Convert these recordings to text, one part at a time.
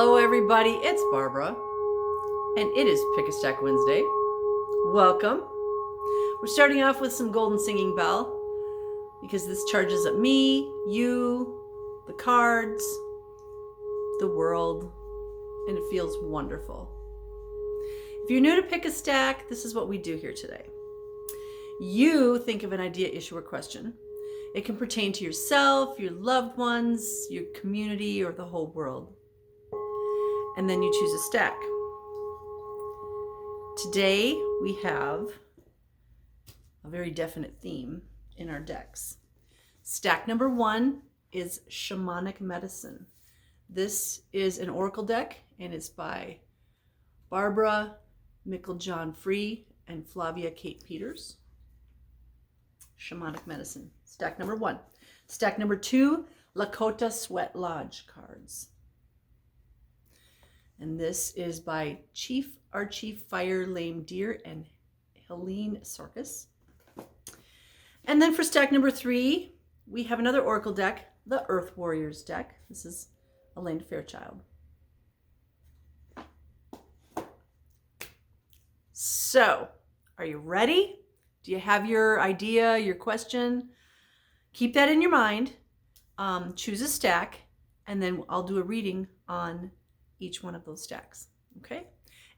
Hello everybody, it's Barbara, and it is Pick a Stack Wednesday. Welcome. We're starting off with some golden singing bell, because this charges up me, you, the cards, the world, and it feels wonderful. If you're new to Pick a Stack, this is what we do here today. You think of an idea, issue, or question. It can pertain to yourself, your loved ones, your community, or the whole world. And then you choose a stack. Today we have a very definite theme in our decks. Stack number 1 is Shamanic Medicine. This is an oracle deck, and it's by Barbara Meiklejohn Free and Flavia Kate Peters. Shamanic Medicine, stack number 1. Stack number 2, Lakota Sweat Lodge cards. And this is by Chief Archie Fire Lame Deer and Helene Sorkis. And then for stack number 3, we have another oracle deck, the Earth Warriors deck. This is Elaine Fairchild. So, are you ready? Do you have your idea, your question? Keep that in your mind. Choose a stack, and then I'll do a reading on each one of those stacks, okay?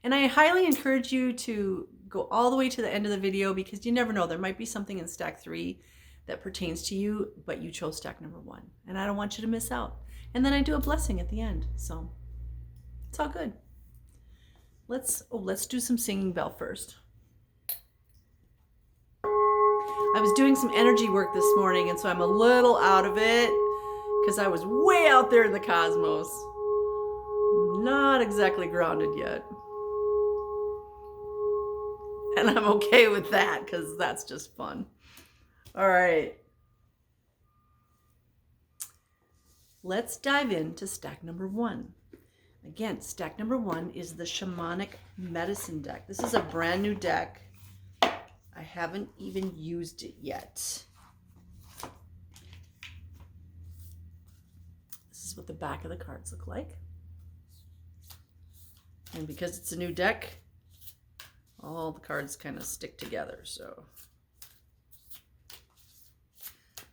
And I highly encourage you to go all the way to the end of the video, because you never know, there might be something in stack 3 that pertains to you, but you chose stack number 1, and I don't want you to miss out. And then I do a blessing at the end, so it's all good. Let's do some singing bell first. I was doing some energy work this morning, and so I'm a little out of it because I was way out there in the cosmos. Not exactly grounded yet. And I'm okay with that because that's just fun. All right. Let's dive into stack number 1. Again, stack number 1 is the Shamanic Medicine deck. This is a brand new deck. I haven't even used it yet. This is what the back of the cards look like. And because it's a new deck, all the cards kind of stick together, so.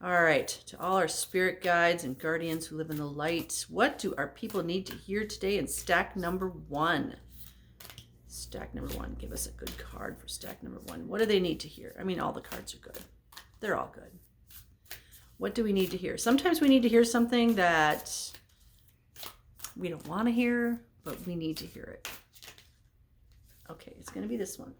All right, to all our spirit guides and guardians who live in the light, what do our people need to hear today in stack number 1? Stack number 1, give us a good card for stack number 1. What do they need to hear? I mean, all the cards are good. They're all good. What do we need to hear? Sometimes we need to hear something that we don't want to hear, but we need to hear it. Okay, it's going to be this one.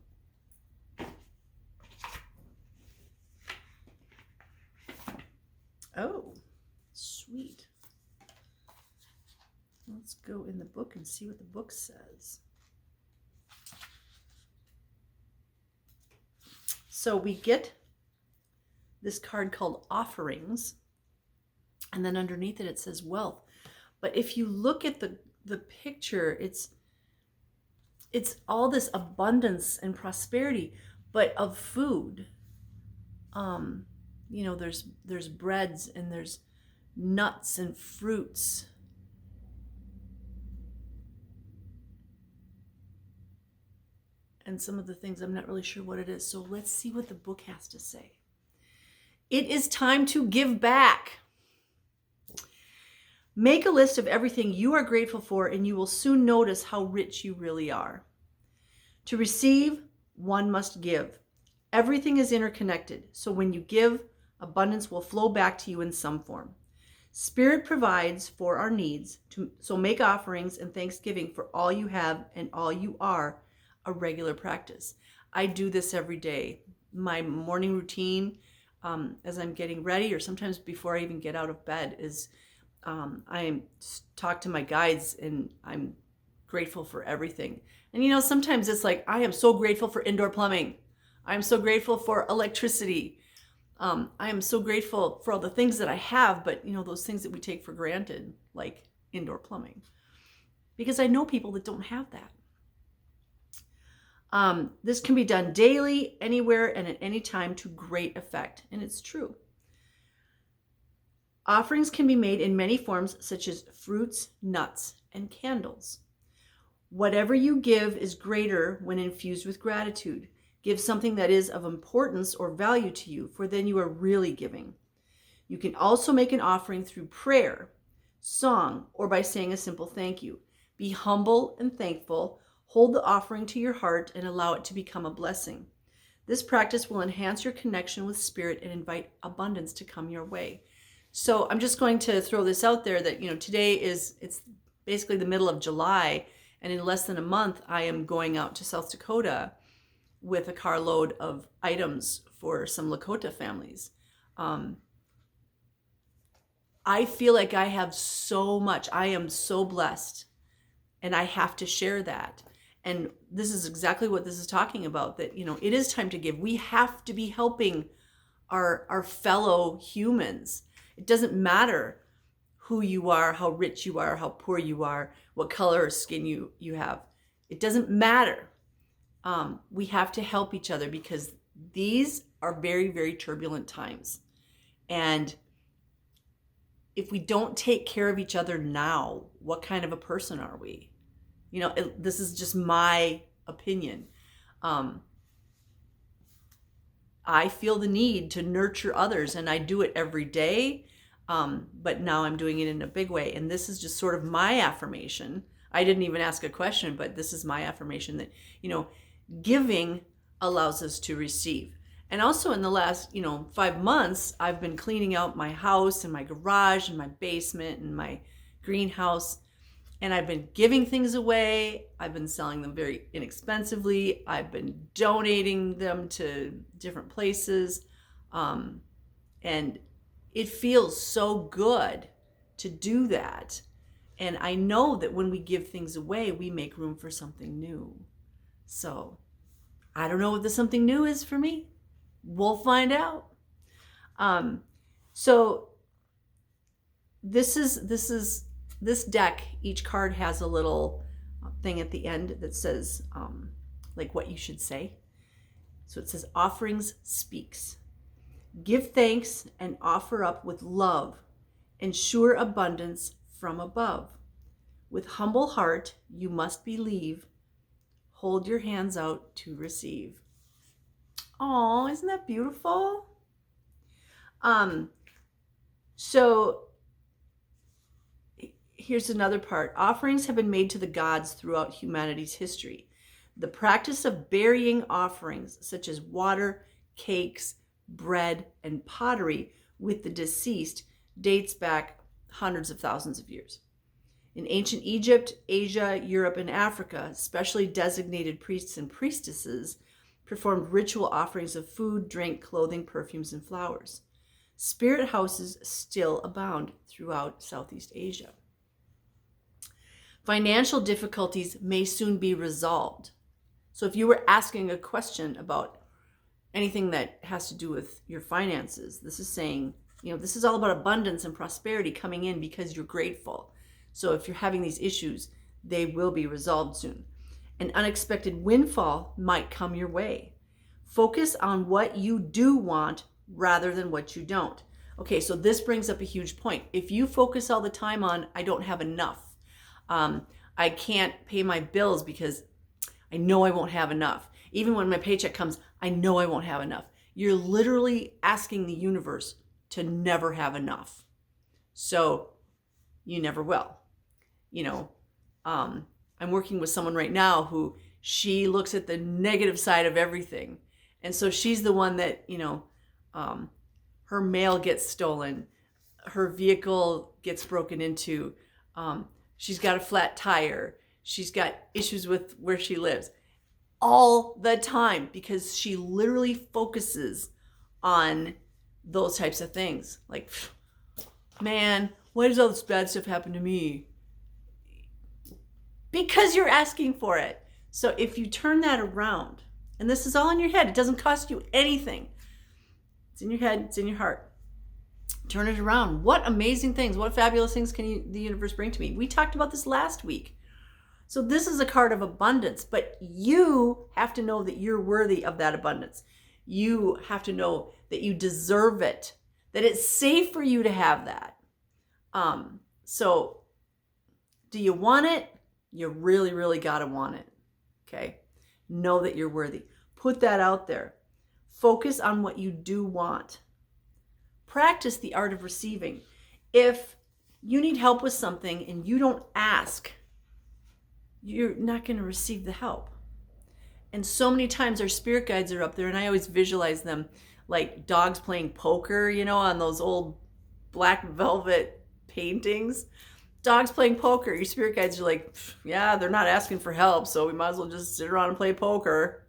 Oh, sweet. Let's go in the book and see what the book says. So we get this card called Offerings, and then underneath it says Wealth. But if you look at the picture, it's all this abundance and prosperity, but of food. You know, there's breads and there's nuts and fruits. And some of the things I'm not really sure what it is. So let's see what the book has to say. It is time to give back. Make a list of everything you are grateful for, and you will soon notice how rich you really are. To receive, one must give. Everything is interconnected, so when you give, abundance will flow back to you in some form. Spirit provides for our needs, so make offerings and thanksgiving for all you have and all you are a regular practice. I do this every day. My morning routine, as I'm getting ready, or sometimes before I even get out of bed, is I talk to my guides, and I'm grateful for everything. And you know, sometimes it's like, I am so grateful for indoor plumbing. I'm so grateful for electricity. I am so grateful for all the things that I have, but you know, those things that we take for granted, like indoor plumbing, because I know people that don't have that. This can be done daily, anywhere, and at any time to great effect. And it's true. Offerings can be made in many forms, such as fruits, nuts, and candles. Whatever you give is greater when infused with gratitude. Give something that is of importance or value to you, for then you are really giving. You can also make an offering through prayer, song, or by saying a simple thank you. Be humble and thankful. Hold the offering to your heart and allow it to become a blessing. This practice will enhance your connection with Spirit and invite abundance to come your way. So I'm just going to throw this out there that, today it's basically the middle of July, and in less than a month, I am going out to South Dakota with a carload of items for some Lakota families. I feel like I have so much. I am so blessed, and I have to share that. And this is exactly what this is talking about, that, it is time to give. We have to be helping our fellow humans. It doesn't matter who you are, how rich you are, how poor you are, what color or skin you have. It doesn't matter. We have to help each other because these are very, very turbulent times. And if we don't take care of each other now, what kind of a person are we? This is just my opinion. I feel the need to nurture others, and I do it every day. But now I'm doing it in a big way. And this is just sort of my affirmation. I didn't even ask a question, but this is my affirmation that, giving allows us to receive. And also in the last, 5 months, I've been cleaning out my house and my garage and my basement and my greenhouse. And I've been giving things away. I've been selling them very inexpensively. I've been donating them to different places. And it feels so good to do that. And I know that when we give things away, we make room for something new. So I don't know what the something new is for me. We'll find out. So this deck, each card has a little thing at the end that says like what you should say. So it says offerings speaks. Give thanks and offer up with love and sure abundance from above. With humble heart, you must believe. Hold your hands out to receive. Oh, isn't that beautiful? So here's another part. Offerings have been made to the gods throughout humanity's history. The practice of burying offerings, such as water, cakes, bread, and pottery with the deceased, dates back hundreds of thousands of years. In ancient Egypt, Asia, Europe, and Africa, specially designated priests and priestesses performed ritual offerings of food, drink, clothing, perfumes, and flowers. Spirit houses still abound throughout Southeast Asia. Financial difficulties may soon be resolved. So if you were asking a question about anything that has to do with your finances, this is saying, this is all about abundance and prosperity coming in because you're grateful. So if you're having these issues, they will be resolved soon. An unexpected windfall might come your way. Focus on what you do want rather than what you don't. Okay, so this brings up a huge point. If you focus all the time on, I don't have enough, I can't pay my bills because I know I won't have enough. Even when my paycheck comes, I know I won't have enough. You're literally asking the universe to never have enough. So you never will. I'm working with someone right now who she looks at the negative side of everything. And so she's the one that, her mail gets stolen, her vehicle gets broken into, she's got a flat tire, she's got issues with where she lives all the time because she literally focuses on those types of things. Like, man, why does all this bad stuff happen to me? Because you're asking for it. So if you turn that around, and this is all in your head, it doesn't cost you anything. It's in your head, it's in your heart. Turn it around. What amazing things, what fabulous things can the universe bring to me? We talked about this last week. So this is a card of abundance, but you have to know that you're worthy of that abundance. You have to know that you deserve it, that it's safe for you to have that. So do you want it? You really, really got to want it. Okay. Know that you're worthy. Put that out there. Focus on what you do want. Practice the art of receiving. If you need help with something and you don't ask, you're not going to receive the help. And so many times our spirit guides are up there, and I always visualize them like dogs playing poker, on those old black velvet paintings. Dogs playing poker. Your spirit guides are like, yeah, they're not asking for help, so we might as well just sit around and play poker.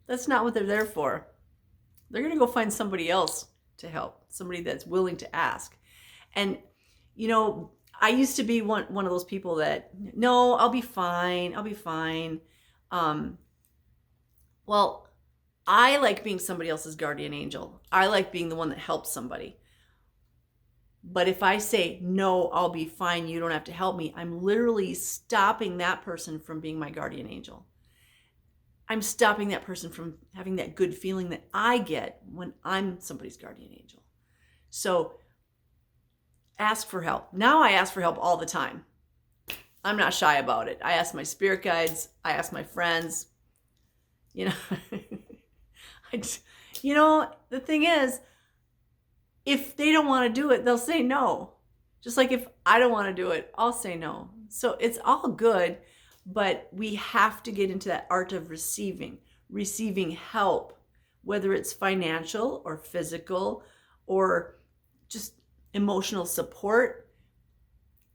That's not what they're there for. They're going to go find somebody else to help, somebody that's willing to ask. And, I used to be one of those people that, no, I'll be fine. I'll be fine. Well, I like being somebody else's guardian angel. I like being the one that helps somebody. But if I say, no, I'll be fine, you don't have to help me, I'm literally stopping that person from being my guardian angel. I'm stopping that person from having that good feeling that I get when I'm somebody's guardian angel. So ask for help. Now I ask for help all the time. I'm not shy about it. I ask my spirit guides. I ask my friends. The thing is, if they don't want to do it, they'll say no. Just like if I don't want to do it, I'll say no. So it's all good, but we have to get into that art of receiving help, whether it's financial or physical or just emotional support.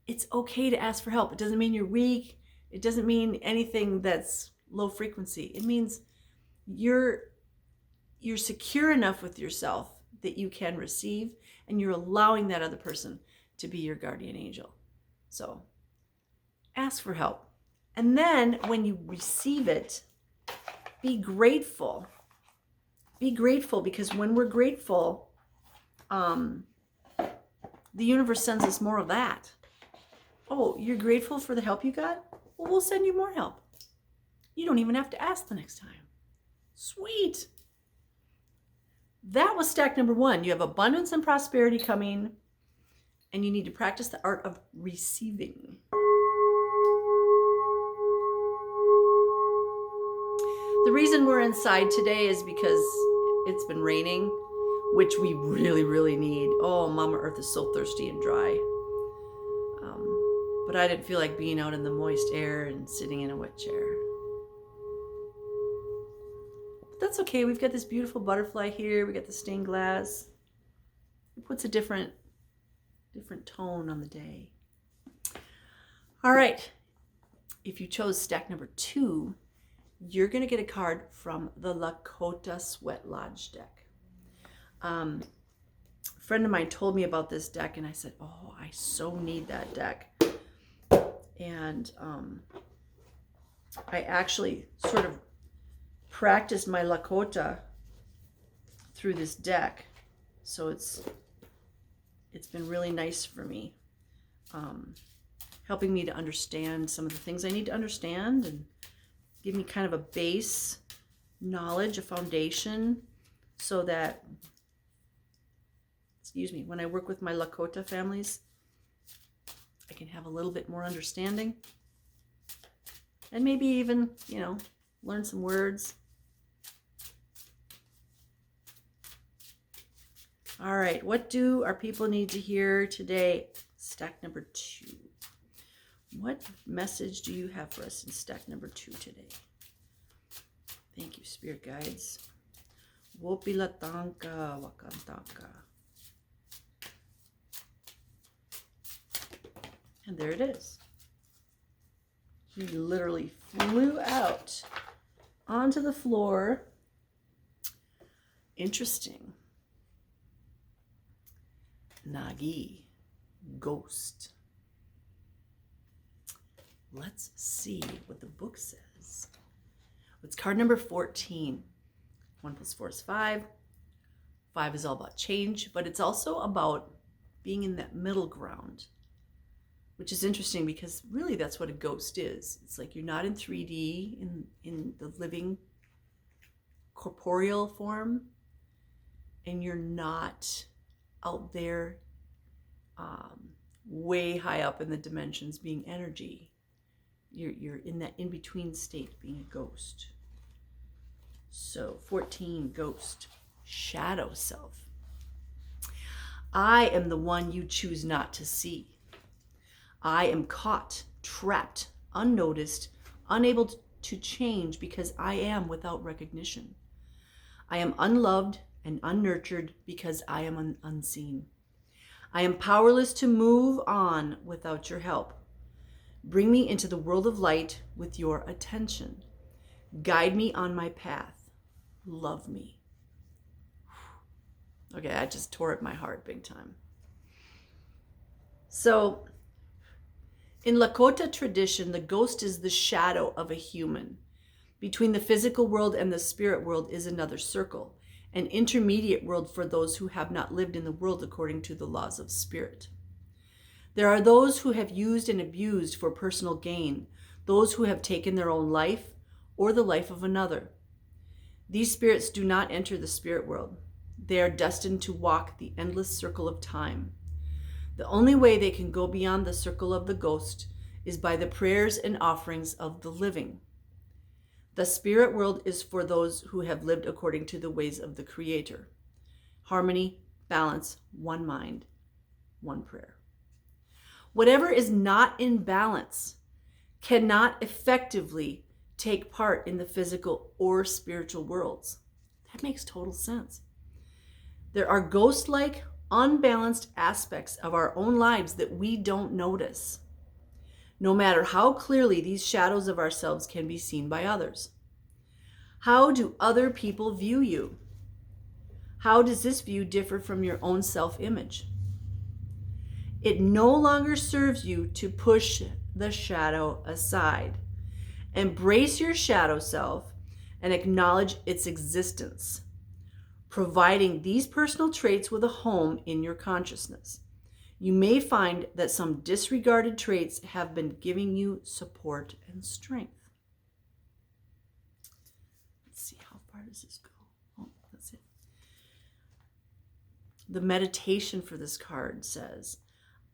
It's okay to ask for help. It doesn't mean you're weak. It doesn't mean anything that's low frequency. It means you're secure enough with yourself that you can receive, and you're allowing that other person to be your guardian angel. So ask for help. And then when you receive it, be grateful. Be grateful, because when we're grateful, the universe sends us more of that. Oh, you're grateful for the help you got? Well, we'll send you more help. You don't even have to ask the next time. Sweet. That was stack number 1. You have abundance and prosperity coming, and you need to practice the art of receiving. The reason we're inside today is because it's been raining, which we really, really need. Oh, Mama Earth is so thirsty and dry. But I didn't feel like being out in the moist air and sitting in a wet chair. But that's okay. We've got this beautiful butterfly here. We got the stained glass. It puts a different tone on the day. All right. If you chose stack number 2, you're going to get a card from the Lakota Sweat Lodge deck. A friend of mine told me about this deck, and I said, oh, I so need that deck. And I actually sort of practiced my Lakota through this deck. So it's been really nice for me, helping me to understand some of the things I need to understand and give me kind of a base knowledge, a foundation, so that, when I work with my Lakota families, I can have a little bit more understanding, and maybe even, learn some words. All right, what do our people need to hear today? Stack number 2. What message do you have for us in stack number 2 today? Thank you, spirit guides. Wopilatanka wakantaka. And there it is. He literally flew out onto the floor. Interesting. Nagi, ghost. Let's see what the book says. It's card number 14. 1 + 4 is 5. 5 is all about change, but it's also about being in that middle ground, which is interesting because really that's what a ghost is. It's like you're not in 3D, in the living corporeal form, and you're not out there way high up in the dimensions being energy. You're in that in-between state being a ghost. So 14, ghost, shadow self. I am the one you choose not to see. I am caught, trapped, unnoticed, unable to change because I am without recognition. I am unloved and unnurtured because I am unseen. I am powerless to move on without your help. Bring me into the world of light with your attention. Guide me on my path. Love me. Okay, I just tore at my heart big time. So, in Lakota tradition, the ghost is the shadow of a human. Between the physical world and the spirit world is another circle, an intermediate world for those who have not lived in the world according to the laws of spirit. There are those who have used and abused for personal gain, those who have taken their own life or the life of another. These spirits do not enter the spirit world. They are destined to walk the endless circle of time. The only way they can go beyond the circle of the ghost is by the prayers and offerings of the living. The spirit world is for those who have lived according to the ways of the Creator. Harmony, balance, one mind, one prayer. Whatever is not in balance cannot effectively take part in the physical or spiritual worlds. That makes total sense. There are ghost-like, unbalanced aspects of our own lives that we don't notice, no matter how clearly these shadows of ourselves can be seen by others. How do other people view you? How does this view differ from your own self-image? It no longer serves you to push the shadow aside. Embrace your shadow self and acknowledge its existence, providing these personal traits with a home in your consciousness. You may find that some disregarded traits have been giving you support and strength. Let's see, how far does this go? Oh, that's it. The meditation for this card says,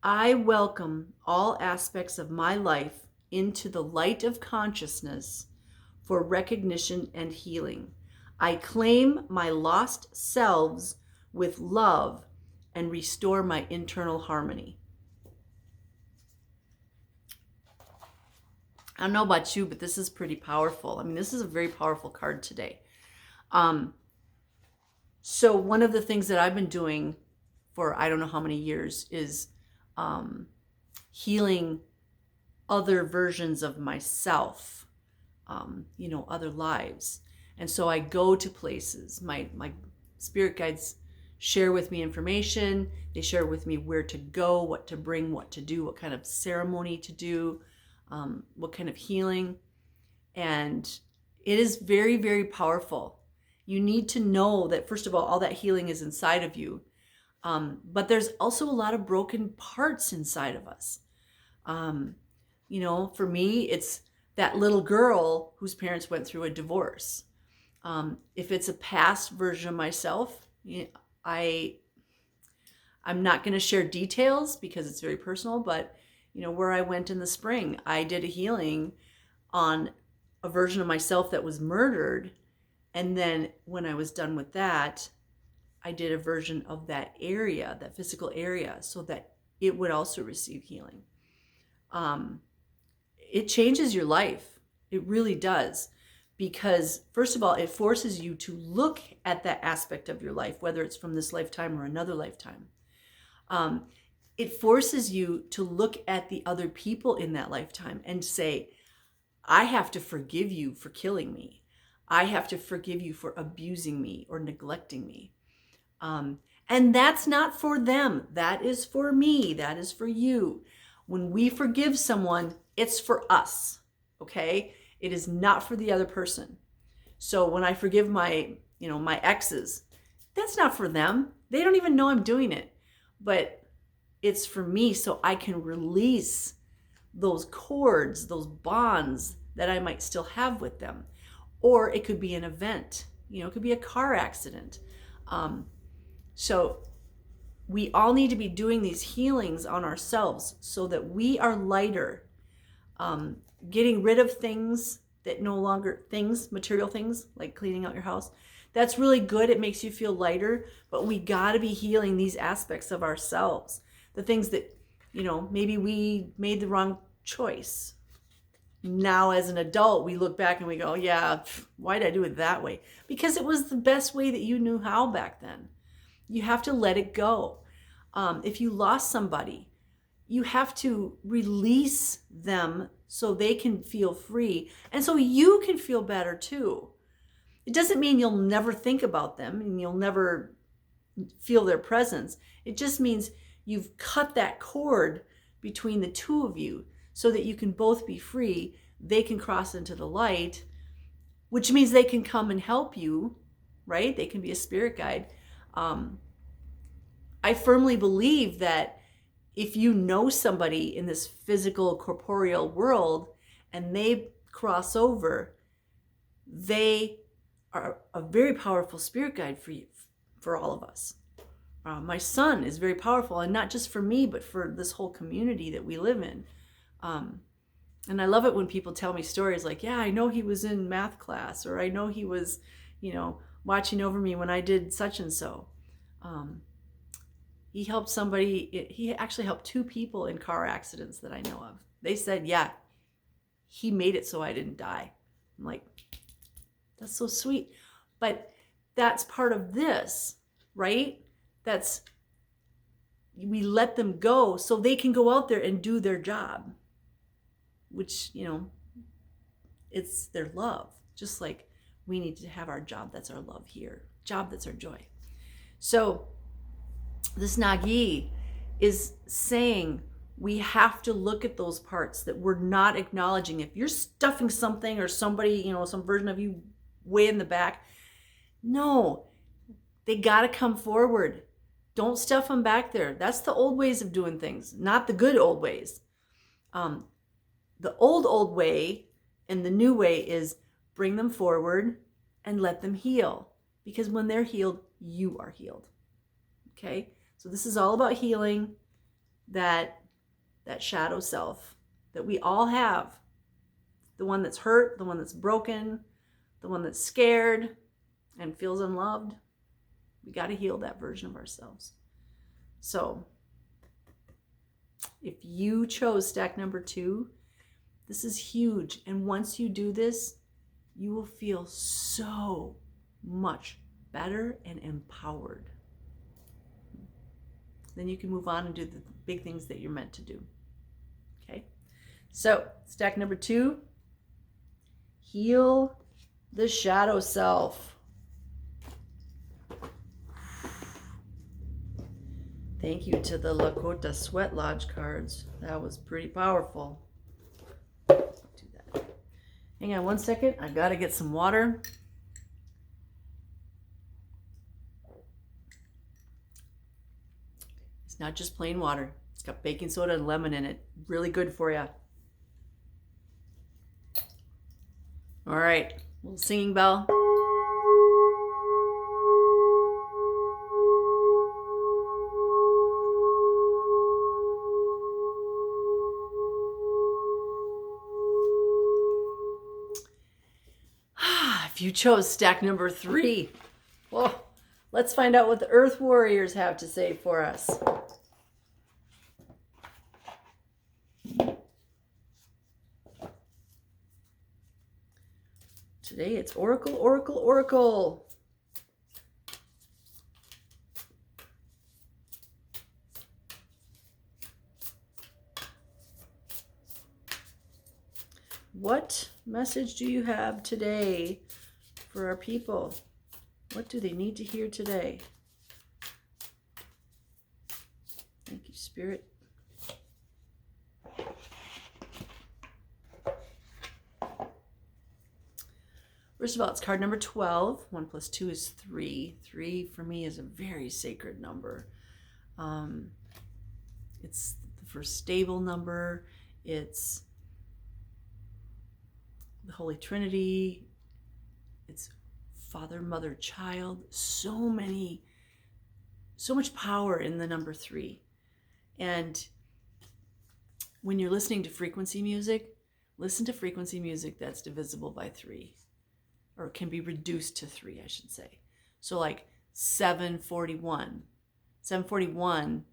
I welcome all aspects of my life into the light of consciousness for recognition and healing. I claim my lost selves with love and restore my internal harmony. I don't know about you, but this is pretty powerful. I mean, this is a very powerful card today. So one of the things that I've been doing for I don't know how many years is healing other versions of myself, other lives. And so I go to places. My spirit guides share with me information. They share with me where to go, what to bring, what to do, what kind of ceremony to do, what kind of healing. And it is very, very powerful. You need to know that, first of all that healing is inside of you. But there's also a lot of broken parts inside of us. For me, it's that little girl whose parents went through a divorce. If it's a past version of myself, I'm not going to share details because it's very personal, but where I went in the spring, I did a healing on a version of myself that was murdered. And then when I was done with that, I did a version of that area, that physical area, so that it would also receive healing. It changes your life. It really does. Because first of all, it forces you to look at that aspect of your life, whether it's from this lifetime or another lifetime. It forces you to look at the other people in that lifetime and say, I have to forgive you for killing me. I have to forgive you for abusing me or neglecting me. And that's not for them. That is for me. That is for you. When we forgive someone, it's for us. Okay? It is not for the other person. So when I forgive my exes, that's not for them. They don't even know I'm doing it. But it's for me so I can release those cords, those bonds that I might still have with them. Or it could be an event. It could be a car accident. So we all need to be doing these healings on ourselves so that we are lighter, getting rid of things that no longer, material things like cleaning out your house. That's really good. It makes you feel lighter, but we got to be healing these aspects of ourselves. The things that, maybe we made the wrong choice. Now as an adult, we look back and we go, yeah, why did I do it that way? Because it was the best way that you knew how back then. You have to let it go. If you lost somebody, you have to release them so they can feel free and so you can feel better too. It doesn't mean you'll never think about them and you'll never feel their presence. It just means you've cut that cord between the two of you so that you can both be free. They can cross into the light, which means they can come and help you, right? They can be a spirit guide. I firmly believe that if you know somebody in this physical, corporeal world and they cross over, they are a very powerful spirit guide for you, for all of us. My son is very powerful, and not just for me, but for this whole community that we live in. And I love it when people tell me stories like, yeah, I know he was in math class, or I know he was, watching over me when I did such and so. He helped somebody, he actually helped 2 people in car accidents that I know of. They said, yeah, he made it so I didn't die. I'm like, that's so sweet. But that's part of this, right? We let them go so they can go out there and do their job, which, it's their love. Just like we need to have our job, that's our love here. Job, that's our joy. So this Nagi is saying we have to look at those parts that we're not acknowledging. If you're stuffing something or somebody, some version of you way in the back, no, they got to come forward. Don't stuff them back there. That's the old ways of doing things, not the good old ways. The old way and the new way is bring them forward and let them heal. Because when they're healed, you are healed. Okay? So this is all about healing that shadow self that we all have. The one that's hurt, the one that's broken, the one that's scared and feels unloved. We got to heal that version of ourselves. So if you chose stack number 2, this is huge. And once you do this, you will feel so much better and empowered. Then you can move on and do the big things that you're meant to do. Okay? So, stack number 2, heal the shadow self. Thank you to the Lakota Sweat Lodge cards. That was pretty powerful. Do that. Hang on one second. I gotta get some water. It's not just plain water. It's got baking soda and lemon in it. Really good for you. All right, little singing bell. If you chose stack number 3, well, let's find out what the Earth Warriors have to say for us. Today it's Oracle, Oracle, Oracle. What message do you have today for our people? What do they need to hear today? Thank you, Spirit. First of all, it's card number 12. 1 plus 2 is 3. 3 for me is a very sacred number. It's the first stable number. It's the Holy Trinity. It's Father, Mother, Child. So many So much power in the number 3. And when you're listening to frequency music, listen to frequency music that's divisible by 3, or can be reduced to 3, I should say. So like 741. 741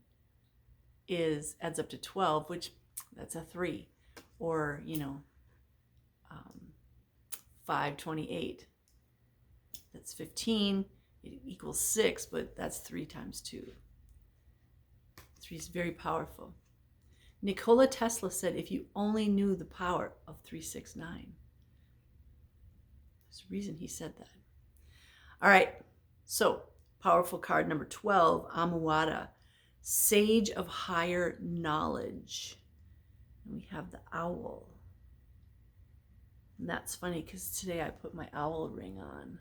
adds up to 12, which that's a 3. Or, 528. That's 15. It equals 6, but that's 3 times 2. 3 is very powerful. Nikola Tesla said, if you only knew the power of 369. There's a reason he said that. All right, so powerful card number 12, Amuada, Sage of Higher Knowledge. And we have the owl. And that's funny because today I put my owl ring on.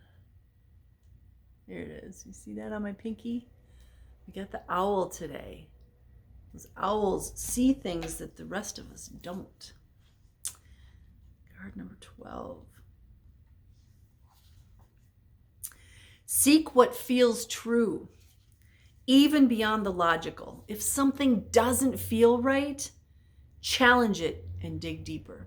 There it is. You see that on my pinky? We got the owl today. Those owls see things that the rest of us don't. Card number 12. Seek what feels true, even beyond the logical. If something doesn't feel right, challenge it and dig deeper.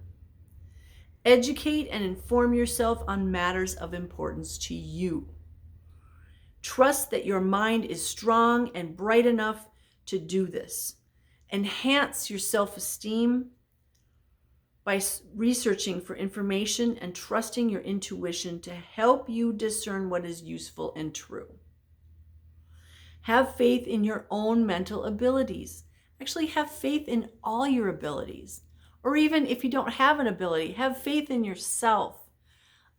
Educate and inform yourself on matters of importance to you. Trust that your mind is strong and bright enough to do this. Enhance your self-esteem by researching for information and trusting your intuition to help you discern what is useful and true. Have faith in your own mental abilities. Actually, have faith in all your abilities. Or even if you don't have an ability, have faith in yourself.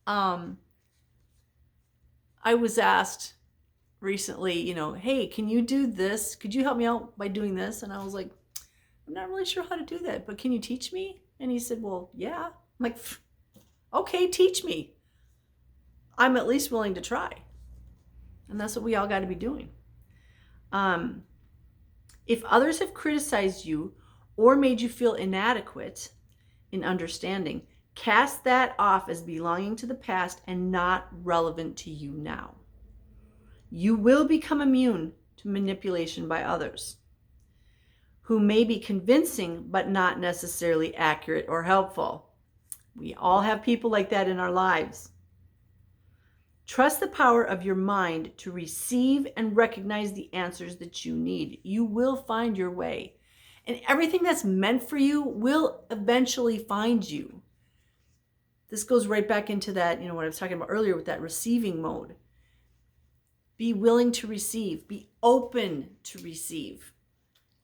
I was asked recently, hey, can you do this? Could you help me out by doing this? And I was like, I'm not really sure how to do that, but can you teach me? And he said, well, yeah. I'm like, okay, teach me. I'm at least willing to try. And that's what we all got to be doing. If others have criticized you or made you feel inadequate in understanding, cast that off as belonging to the past and not relevant to you now. You will become immune to manipulation by others who may be convincing but not necessarily accurate or helpful. We all have people like that in our lives. Trust the power of your mind to receive and recognize the answers that you need. You will find your way. And everything that's meant for you will eventually find you. This goes right back into that, what I was talking about earlier with that receiving mode. Be willing to receive. Be open to receive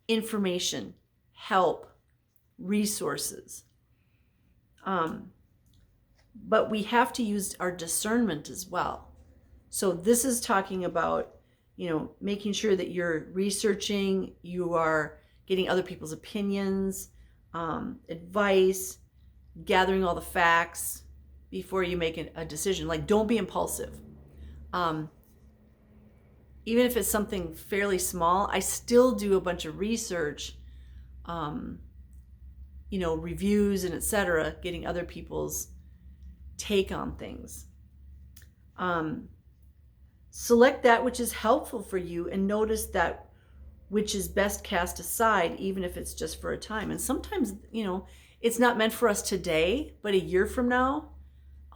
information, help, resources. But we have to use our discernment as well. So this is talking about, making sure that you're researching, you are getting other people's opinions, advice, gathering all the facts before you make a decision. Like, don't be impulsive. Even if it's something fairly small, I still do a bunch of research, reviews and etc., getting other people's take on things. Select that which is helpful for you and notice that which is best cast aside, even if it's just for a time. And sometimes, it's not meant for us today, but a year from now,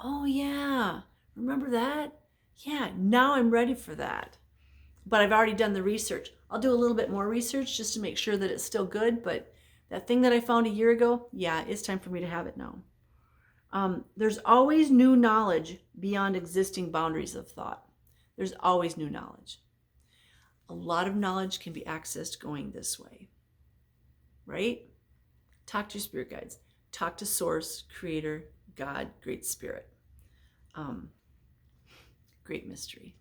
oh yeah, remember that? Yeah, now I'm ready for that. But I've already done the research. I'll do a little bit more research just to make sure that it's still good. But that thing that I found a year ago, yeah, it's time for me to have it now. There's always new knowledge beyond existing boundaries of thought. There's always new knowledge. A lot of knowledge can be accessed going this way, right? Talk to your spirit guides. Talk to Source, Creator, God, Great Spirit. Great mystery.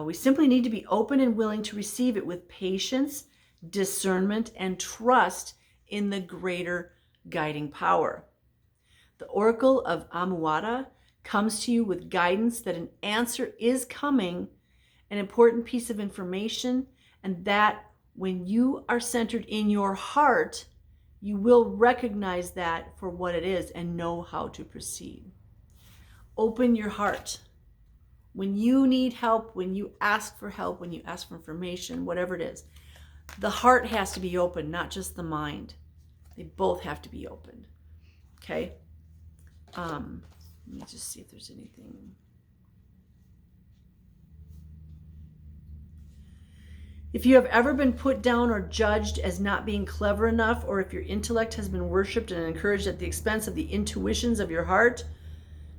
We simply need to be open and willing to receive it with patience, discernment, and trust in the greater guiding power. The Oracle of Amuada comes to you with guidance that an answer is coming, an important piece of information, and that when you are centered in your heart, you will recognize that for what it is and know how to proceed. Open your heart. When you need help, when you ask for help, when you ask for information, whatever it is, the heart has to be open, not just the mind. They both have to be opened. Okay? Let me just see if there's anything. If you have ever been put down or judged as not being clever enough, or if your intellect has been worshipped and encouraged at the expense of the intuitions of your heart,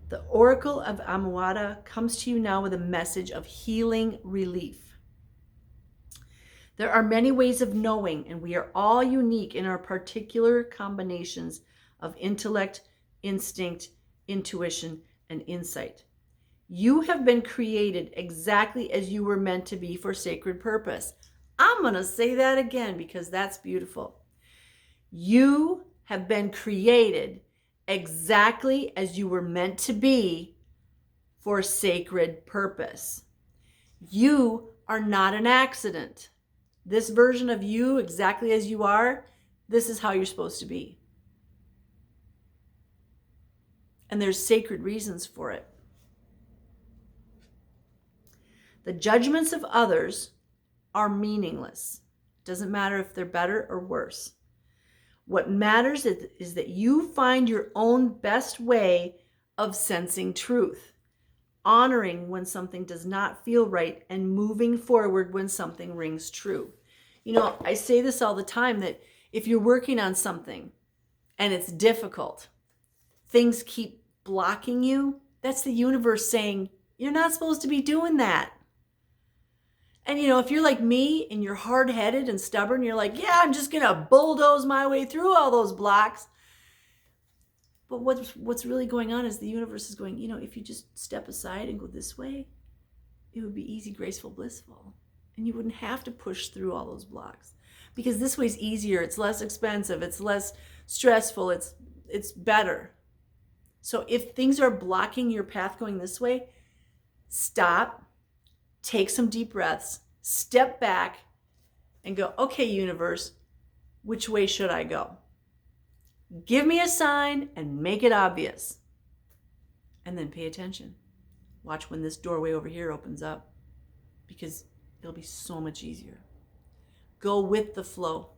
the Oracle of Amuada comes to you now with a message of healing relief. There are many ways of knowing, and we are all unique in our particular combinations of intellect, instinct, intuition, and insight. You have been created exactly as you were meant to be for sacred purpose. I'm going to say that again because that's beautiful. You have been created exactly as you were meant to be for sacred purpose. You are not an accident. This version of you, exactly as you are, this is how you're supposed to be. And there's sacred reasons for it. The judgments of others are meaningless. It doesn't matter if they're better or worse. What matters is that you find your own best way of sensing truth, honoring when something does not feel right, and moving forward when something rings true. You know, I say this all the time, that if you're working on something and it's difficult, things keep blocking you, that's the universe saying, you're not supposed to be doing that. And you know, if you're like me and you're hard-headed and stubborn, you're like, yeah, I'm just going to bulldoze my way through all those blocks. But what's really going on is the universe is going, you know, if you just step aside and go this way, it would be easy, graceful, blissful. And you wouldn't have to push through all those blocks. Because this way's easier, it's less expensive, it's less stressful, it's better. So if things are blocking your path going this way, stop. Take some deep breaths, step back, and go, okay, universe, which way should I go? Give me a sign and make it obvious. And then pay attention. Watch when this doorway over here opens up, because it'll be so much easier. Go with the flow.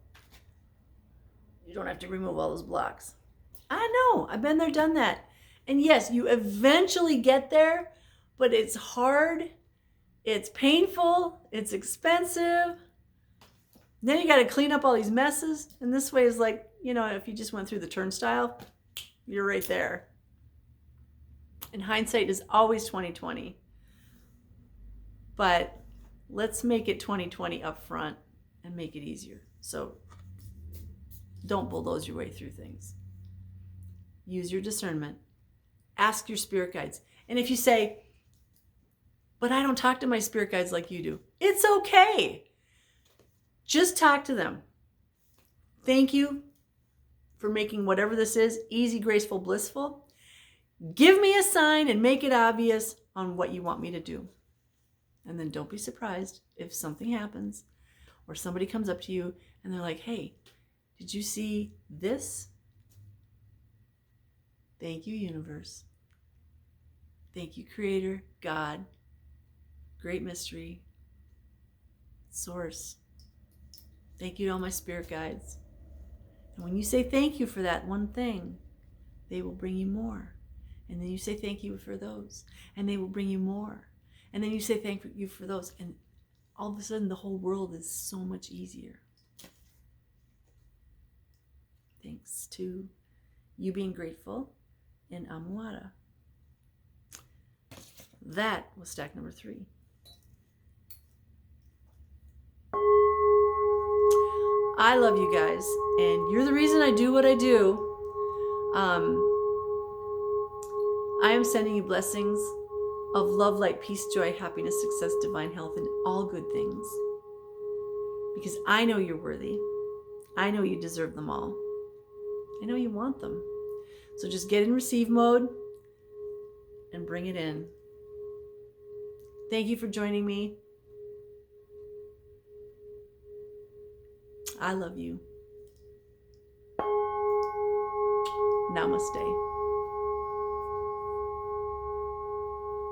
You don't have to remove all those blocks. I know, I've been there, done that. And yes, you eventually get there, but it's hard. It's painful, it's expensive. Then you got to clean up all these messes. And this way is like, you know, if you just went through the turnstile, you're right there. And hindsight is always 20/20. But let's make it 20/20 up front and make it easier. So don't bulldoze your way through things. Use your discernment. Ask your spirit guides. And if you say, but I don't talk to my spirit guides like you do, it's okay. Just talk to them. Thank you for making whatever this is easy, graceful, blissful. Give me a sign and make it obvious on what you want me to do. And then don't be surprised if something happens or somebody comes up to you and they're like, hey, did you see this? Thank you, universe. Thank you, Creator, God, Great Mystery, Source. Thank you to all my spirit guides. And when you say thank you for that one thing, they will bring you more. And then you say thank you for those, and they will bring you more. And then you say thank you for those, and all of a sudden the whole world is so much easier. Thanks to you being grateful in Amuada. That was stack number 3. I love you guys, and you're the reason I do what I do. I am sending you blessings of love, light, peace, joy, happiness, success, divine health, and all good things. Because I know you're worthy. I know you deserve them all. I know you want them. So just get in receive mode and bring it in. Thank you for joining me. I love you. Namaste.